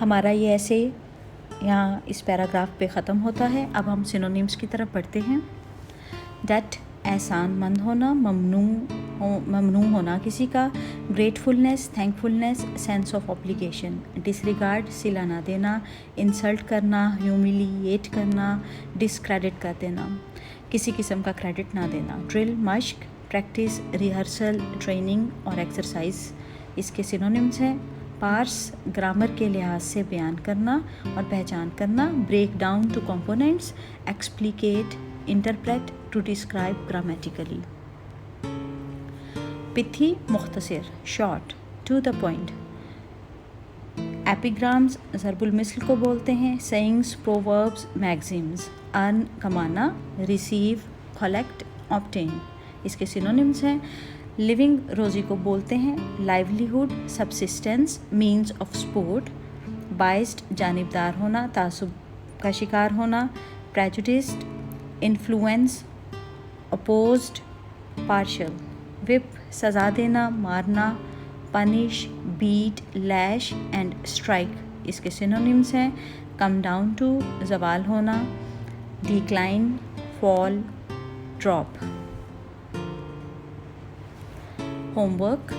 हमारा ये ऐसे यहाँ इस पैराग्राफ पे ख़त्म होता है। अब हम सिनोनिम्स की तरफ बढ़ते हैं। डैट एहसानमंद होना, ममनू होना किसी का, gratefulness, thankfulness, sense of obligation, disregard, सिला ना देना, इंसल्ट करना, ह्यूमिलिएट करना, डिसक्रेडिट कर देना, किसी किस्म का क्रेडिट ना देना। ड्रिल, मश्क, प्रैक्टिस, रिहर्सल, ट्रेनिंग और एक्सरसाइज इसके सिनोनिम्स हैं। पार्स, ग्रामर के लिहाज से बयान करना और पहचान करना। Break down to components, explicate, interpret, to describe grammatically. Pithy, मुख्तसर, short, to the point. Epigrams ज़रबुल मिसल को बोलते हैं। Sayings, proverbs, maxims. अर्न, कमाना, रिसीव, कलेक्ट, ऑब्टेन इसके सिनोनिम्स हैं। लिविंग रोज़ी को बोलते हैं। Livelihood, subsistence, means of support. Biased, जानिबदार होना, तासुब का शिकार होना। Prejudiced, influence, opposed, partial. Whip, सज़ा देना, मारना। Punish, beat, lash and strike इसके सिनोनिम्स हैं। कम डाउन टू, ज़वाल होना। Decline, fall, drop. Homework.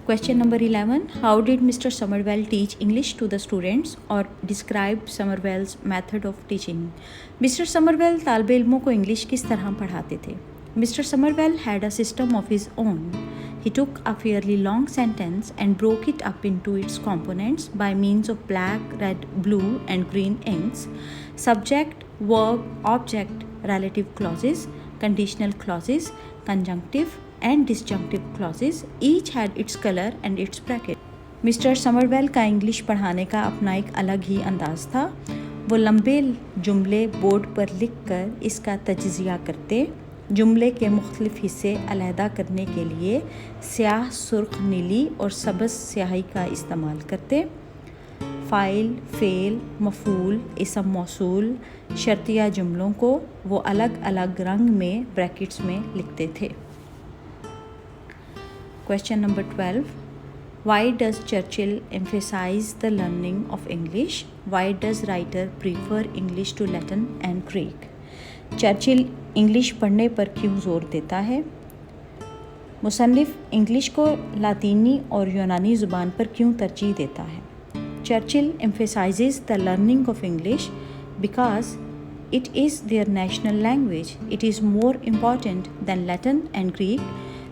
Question number 11. How did Mr. Somervell teach English to the students, or describe Somervell's method of teaching? Mr. Somervell तालिब इल्मों को English किस तरह पढ़ाते थे? Mr. Somervell had a system of his own. He took a fairly long sentence and broke it up into its components by means of black, red, blue and green inks. Subject, verb, object, relative clauses, conditional clauses, conjunctive and disjunctive clauses. Each had its color and its bracket. Mister Somerville का English पढ़ाने का अपना एक अलग ही अंदाज़ था। वो लंबे जुमले बोर्ड पर लिखकर इसका तज्ज़िया करते। जुमले के मुख्तलिफ हिस्से अलहदा करने के लिए स्याह, सुर्ख, नीली और सब्ज़ स्याही का इस्तेमाल करते। फ़ाइल, फ़ेल, मफ़ूल, इसम मौसूल, शर्तिया जुमलों को वो अलग अलग रंग में ब्रैकेट्स में लिखते थे। Question number 12. Why does Churchill emphasize the learning of English? Why does writer prefer English to Latin and Greek? Churchill English पढ़ने पर क्यों ज़ोर देता है? मुसन्निफ़ इंग्लिश को लातीनी और यूनानी ज़ुबान पर क्यों तरजीह देता है? Churchill emphasizes the learning of English because it is their national language. It is more important than Latin and Greek,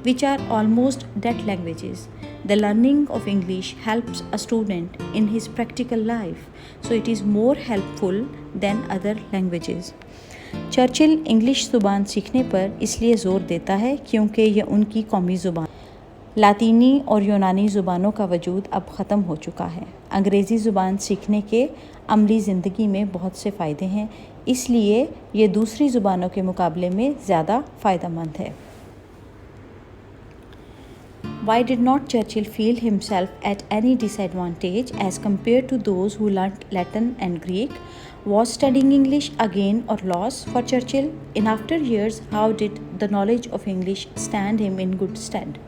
which are almost dead languages. The learning of English helps a student in his practical life, so it is more helpful than other languages. Churchill English ज़ुबान सीखने पर इसलिए ज़ोर देता है क्योंकि यह उनकी कौमी ज़ुबान। लातीनी और यूनानी ज़ुबानों का वजूद अब ख़त्म हो चुका है। अंग्रेज़ी ज़ुबान सीखने के अमली ज़िंदगी में बहुत से फ़ायदे हैं, इसलिए ये दूसरी ज़ुबानों के मुकाबले में ज़्यादा फ़ायदेमंद है। Why did not Churchill feel himself at any disadvantage as compared to those who learnt Latin and Greek? Was studying English a gain or loss for Churchill? In after years, how did the knowledge of English stand him in good stead?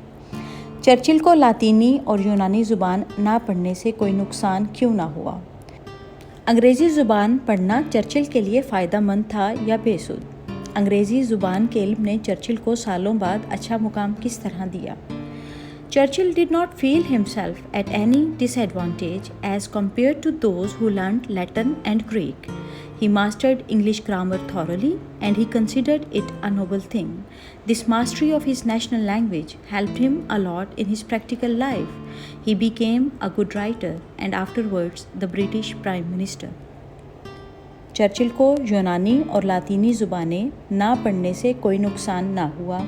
Churchill को लातीनी और यूनानी ज़ुबान ना पढ़ने से कोई नुकसान क्यों ना हुआ? अंग्रेज़ी ज़ुबान पढ़ना चर्चिल के लिए फ़ायदा मंद था या बेसुध? अंग्रेज़ी ज़ुबान के इल्म ने चर्चिल को सालों बाद अच्छा मुकाम किस तरह दिया? Churchill did not feel himself at any disadvantage as compared to those who learnt Latin and Greek. He mastered English grammar thoroughly and he considered it a noble thing. This mastery of his national language helped him a lot in his practical life. He became a good writer and afterwards the British Prime Minister. Churchill को यूनानी और लातीनी ज़ुबानें ना पढ़ने से कोई नुकसान ना हुआ।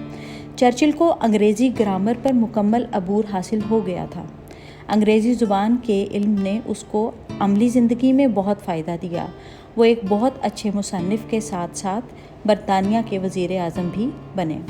चर्चिल को अंग्रेज़ी ग्रामर पर मुकम्मल अबूर हासिल हो गया था। अंग्रेज़ी ज़ुबान के इल्म ने उसको अमली ज़िंदगी में बहुत फ़ायदा दिया। वो एक बहुत अच्छे मुसन्निफ़ के साथ साथ बरतानिया के वज़ीर आज़म भी बने।